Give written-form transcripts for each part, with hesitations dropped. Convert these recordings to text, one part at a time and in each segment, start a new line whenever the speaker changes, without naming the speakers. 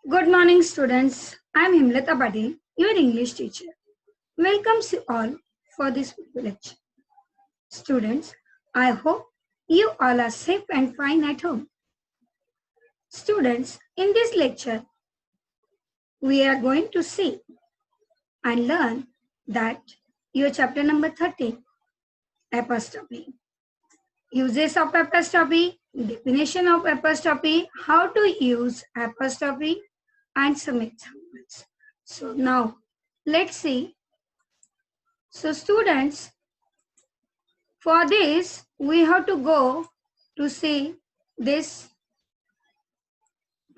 Good morning, students. I am Himlata Patil, your English teacher. Welcomes you all for this lecture. Students, I hope you all are safe and fine at home. Students, in this lecture, we are going to see and learn that your chapter number 13, apostrophe. Uses of apostrophe, definition of apostrophe, how to use apostrophe, and some examples. So now, let's see. So students, for this, we have to go to see this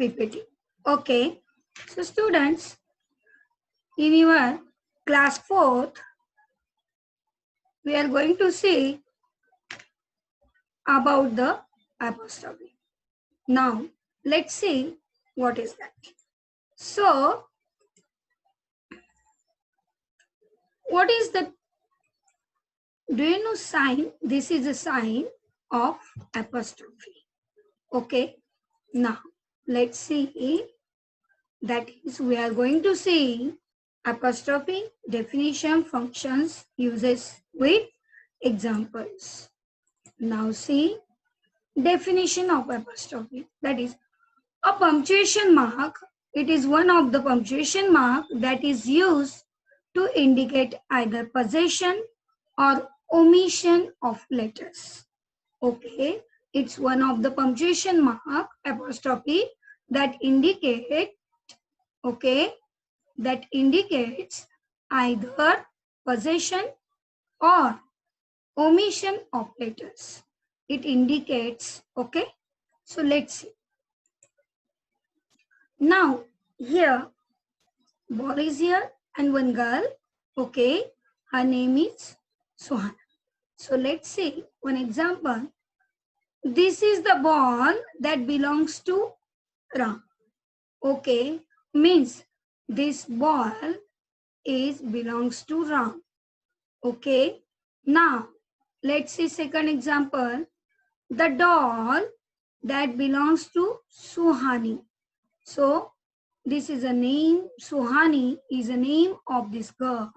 PPT. Okay. So students, in your class 4th, we are going to see about the apostrophe. Now, let's see what is that. So, what is the, do you know sign? This is a sign of apostrophe. Okay. Now, let's see. That is, we are going to see apostrophe, definition, functions, uses with examples. Now see definition of apostrophe. That is a punctuation mark. It is one of the punctuation mark that is used to indicate either possession or omission of letters. Okay, it's one of the punctuation mark apostrophe that indicate, okay, that indicates either possession or omission of letters. It indicates, okay. So let's see. Now here, boy is here and one girl, okay. Her name is Suhana. So let's see one example. This is the ball that belongs to Ram. Okay, means this ball is belongs to Ram. Okay, now let's see second example. The doll that belongs to Suhani. So this is a name. Suhani is a name of this girl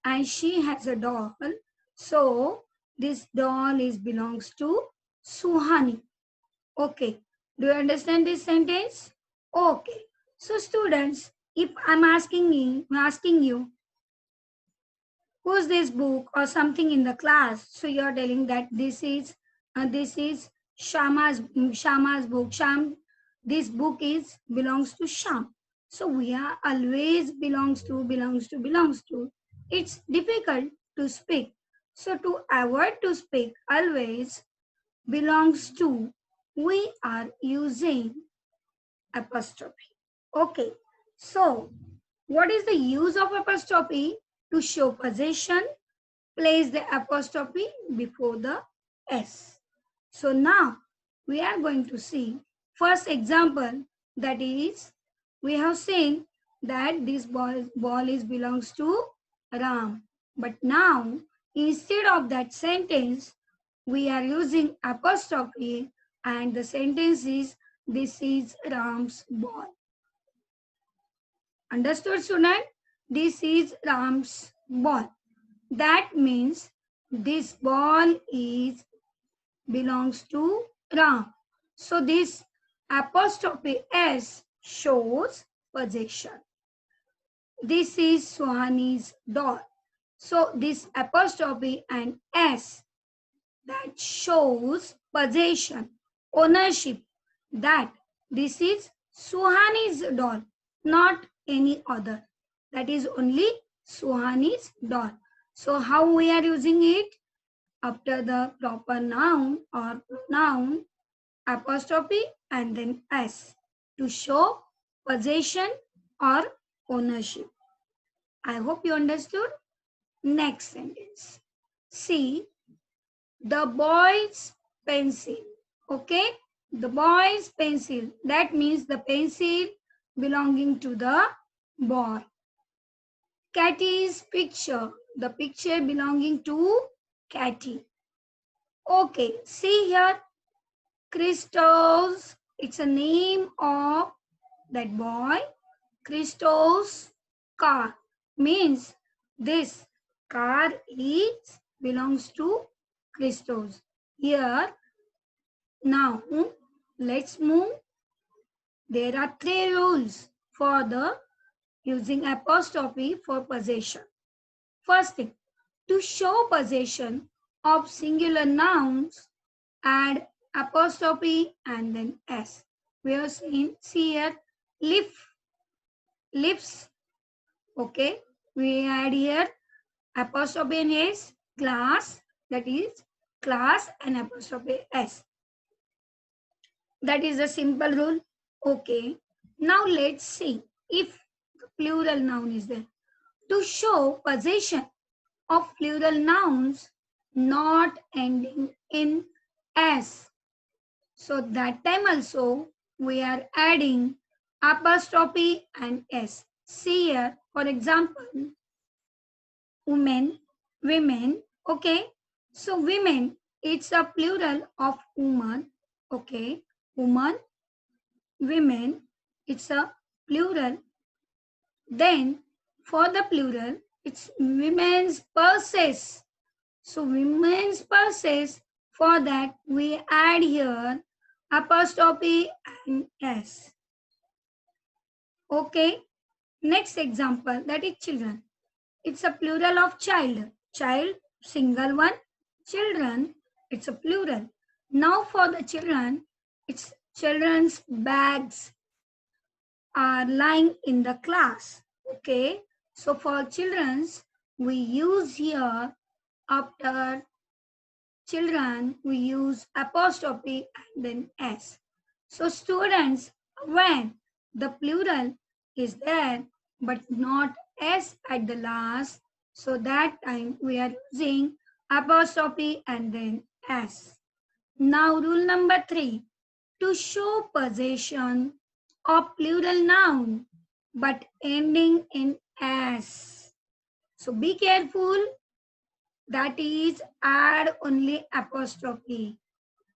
and she has a doll. So this doll is belongs to Suhani. Okay, do you understand this sentence? Okay, so students, if I'm asking you, who's this book or something in the class, so you're telling that this is Shama's book. This book is belongs to Sham. So we are always belongs to. It's difficult to speak. So to avoid to speak always belongs to, we are using apostrophe. Okay. So what is the use of apostrophe? To show possession, place the apostrophe before the S. So now we are going to see first example, that is, we have seen that this ball is belongs to Ram. But now instead of that sentence, we are using apostrophe and the sentence is, this is Ram's ball. Understood, student? This is Ram's ball. That means this ball is belongs to Ram. So this apostrophe S shows possession. This is Suhani's doll. So this apostrophe and S, that shows possession, ownership, that this is Suhani's doll, not any other. That is only Suhani's doll. So how we are using it? After the proper noun or pronoun, apostrophe and then S to show possession or ownership. I hope you understood. Next sentence. See, the boy's pencil. Okay, the boy's pencil. That means the pencil belonging to the boy. Catty's picture. The picture belonging to Catty. Okay, see here, crystals. It's a name of that boy. Christos car means this car is belongs to Christos. Here now let's move. There are three rules for the using apostrophe for possession. First thing, to show possession of singular nouns, add apostrophe and then s. We have seen, see here, lips. Okay, we add here apostrophe and s, class, that is class and apostrophe s. That is a simple rule. Okay, now let's see if the plural noun is there. To show possession of plural nouns not ending in s. So that time also we are adding apostrophe and s. See here, for example, women, women, okay. So women, it's a plural of woman, okay. Woman, women, it's a plural. Then for the plural, it's women's purses. So women's purses, for that we add here apostrophe and s. Okay. Next example, that is children. It's a plural of child. Child, single one. Children, it's a plural. Now for the children, it's children's bags are lying in the class. Okay. So for children's, we use here after children, we use apostrophe and then s. So students, when the plural is there but not s at the last, so that time we are using apostrophe and then s. Now rule number 3, to show possession of plural noun but ending in s. So be careful, that is add only apostrophe,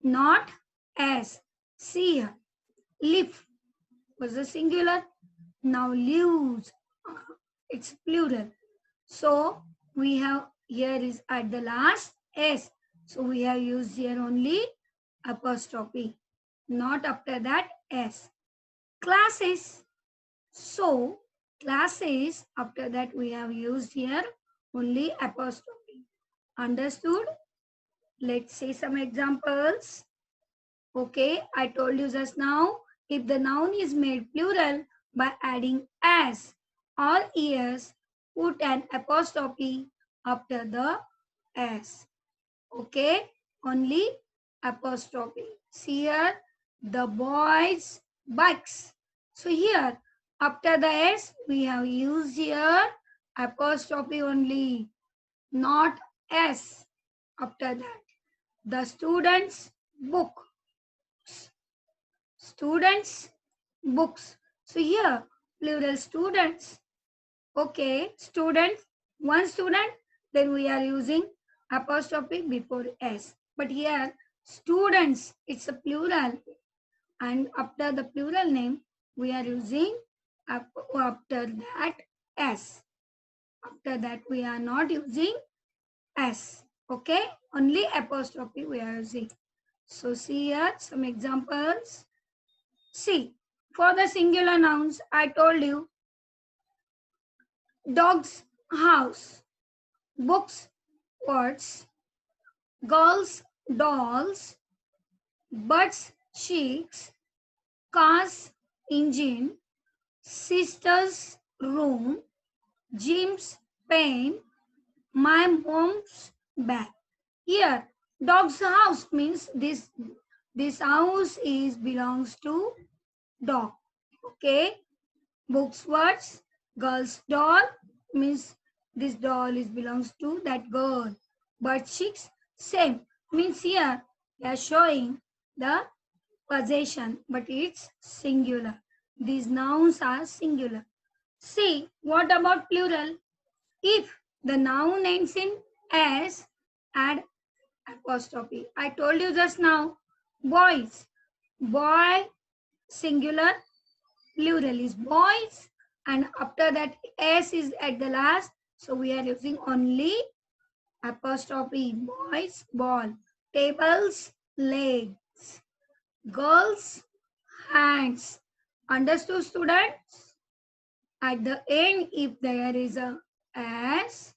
not s. See here, leaf was a singular, now leaves, it's plural. So we have here is at the last s. So we have used here only apostrophe, not after that s. Classes. So classes, after that we have used here only apostrophe. Understood? Let's see some examples. Okay, I told you just now, if the noun is made plural by adding as or es, put an apostrophe after the s. Okay, only apostrophe. See here, the boys' bikes. So here, after the s, we have used here apostrophe only, not s. After that, the students' book. Students' books. So here, plural students. Okay, students, one student, then we are using apostrophe before s. But here, students, it's a plural. And after the plural name, we are using after that s. After that, we are not using s. Okay, only apostrophe we are using. So see here some examples. See, for the singular nouns, I told you dog's house, books, words, girls, dolls, birds, cheeks, cars, engine, sister's room, Jim's pen, my mom's bag. Here, dog's house means this house is belongs to dog. Okay. Books, words, girl's doll means this doll is belongs to that girl. But chicks, same means here they are showing the possession, but it's singular. These nouns are singular. See, what about plural? If the noun ends in s, add apostrophe. I told you just now, boys, boy, singular, plural is boys, and after that S is at the last, so we are using only apostrophe. Boys, ball. Tables, legs. Girls, hands. Understood, students? At the end, if there is a S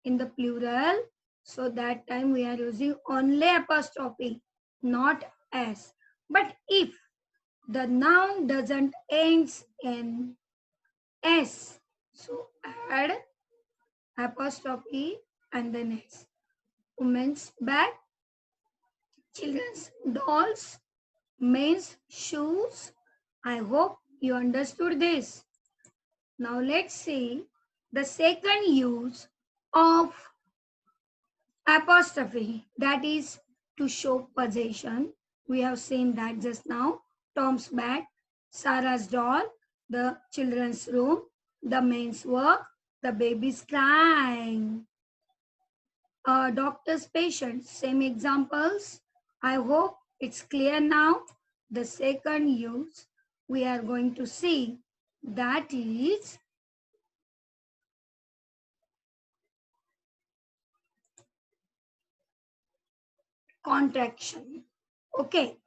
in the plural, so that time we are using only apostrophe, not S. But if the noun doesn't ends in S, so add apostrophe and then S. Women's bag, children's dolls, men's shoes. I hope you understood this. Now let's see the second use of apostrophe, that is to show possession. We have seen that just now. Tom's bag, Sarah's doll, the children's room, the men's work, the baby's crying. A doctor's patient, same examples. I hope it's clear now. The second use we are going to see, that is contraction. Okay.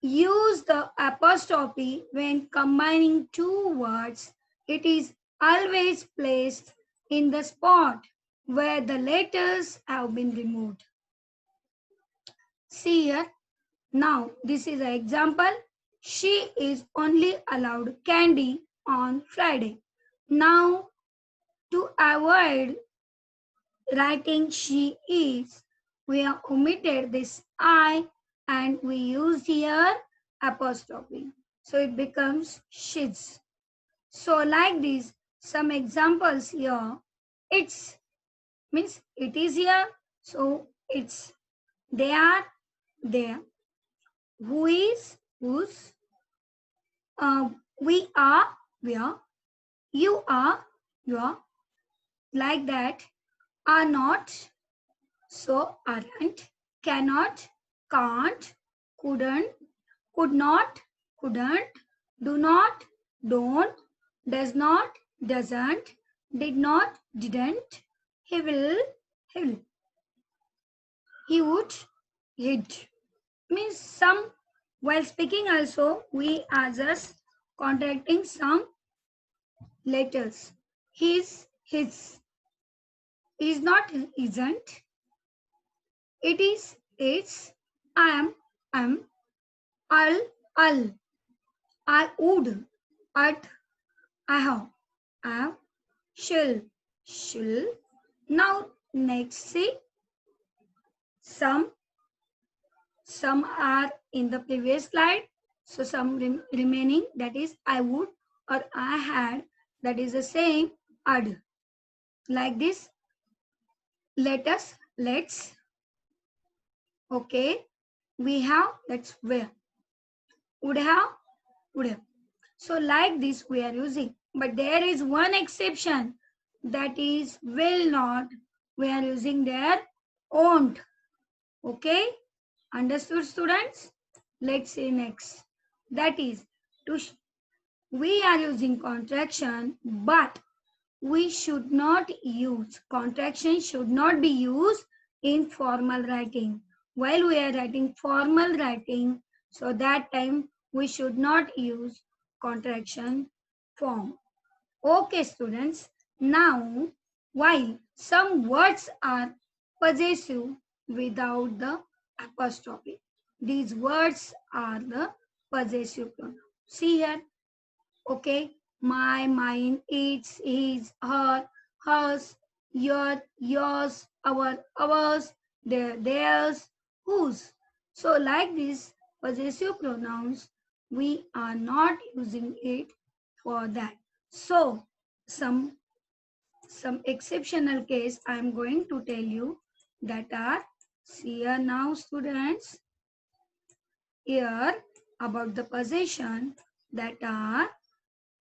Use the apostrophe when combining two words. It is always placed in the spot where the letters have been removed. See here. Now, this is an example. She is only allowed candy on Friday. Now, to avoid writing she is, we have omitted this I and we used here apostrophe. So it becomes she's. So like this, some examples here. It's means it is here. So it's they are there. Who is whose. We are we are. You are you are. Like that. Are not. So aren't. Cannot. Can't. Couldn't. Could not. Couldn't. Do not. Don't. Does not. Doesn't. Did not. Didn't. He will. He will. He would. He'd. Means some, while speaking also, we are just contracting some letters. His, his. Is not, isn't. It is, it's. Am. I'll. I would. At. I have. Shall. Now, next see. Some are in the previous slide. So some remaining, that is I would or I had, that is the same ad. Like this. Let's. Okay. We have, that's where. Would have. So like this we are using. But there is one exception, that is will not. We are using there won't. Okay. Understood, students? Let's see next. That is we are using contraction, but we should not use contraction, should not be used in formal writing. While we are writing formal writing, so that time we should not use contraction form. Okay, students. Now, while some words are possessive without the apostrophe, these words are the possessive pronoun. See here. Okay. My, mine, its, his, her, hers, your, yours, our, ours, their, theirs, whose. So like these possessive pronouns, we are not using it for that. So some exceptional case I am going to tell you, that are, see here now students, here about the possession, that are,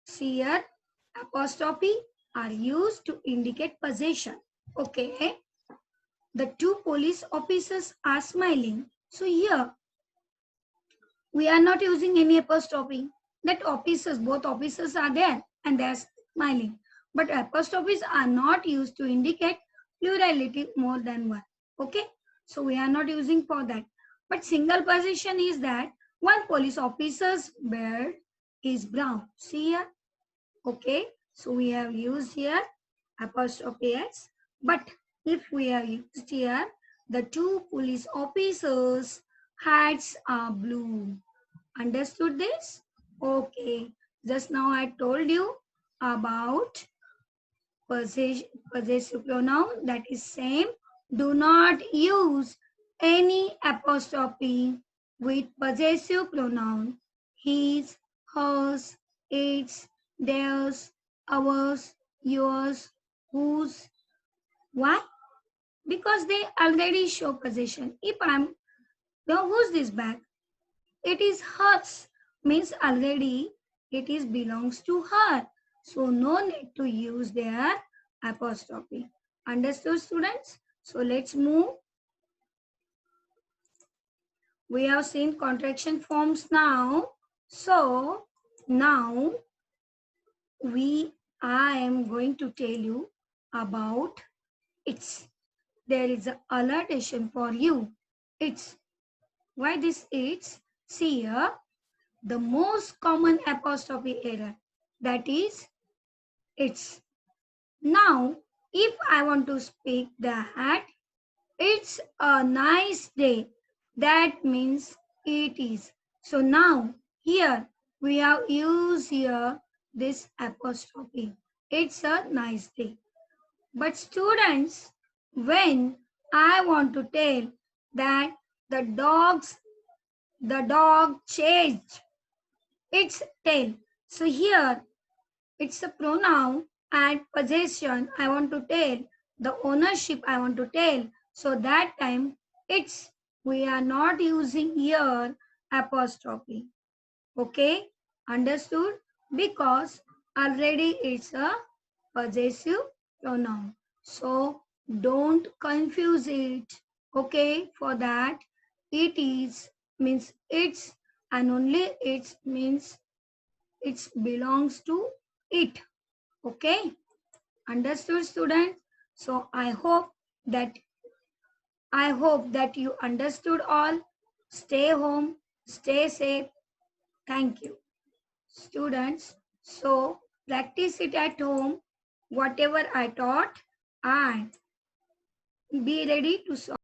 see here, apostrophe are used to indicate possession. Okay. The two police officers are smiling. So here we are not using any apostrophe. that officers, both officers are there and they are smiling. But apostrophes are not used to indicate plurality more than one. Okay, so we are not using for that. But single position is that one police officer's beard is brown. See here. Okay, so we have used here apostrophe s. But if we have used here, the two police officers' hats are blue. Understood this? Okay. Just now I told you about possessive pronoun, that is same. Do not use any apostrophe with possessive pronoun. His, hers, its, theirs, ours, yours, whose. Why? Because they already show possession. If I'm, now who's this bag? It is hers, means already it is belongs to her. So no need to use their apostrophe. Understood, students? So let's move. We have seen contraction forms now. So now I am going to tell you about its. There is an alertation for you. It's. Why this it's? See here, the most common apostrophe error, that is it's. Now if I want to speak that it's a nice day, that means it is. So now here we have used here this apostrophe. It's a nice day. But students, when I want to tell that the dog chased its tail. So here it's a pronoun and possession I want to tell, the ownership I want to tell. So that time it's, we are not using here apostrophe. Okay, understood? Because already it's a possessive pronoun. So don't confuse it. Okay, for that it is means it's, and only it means it belongs to it. Okay, understood, students? So I hope that you understood all. Stay home, stay safe. Thank you, students. So practice it at home, whatever I taught, and be ready to solve.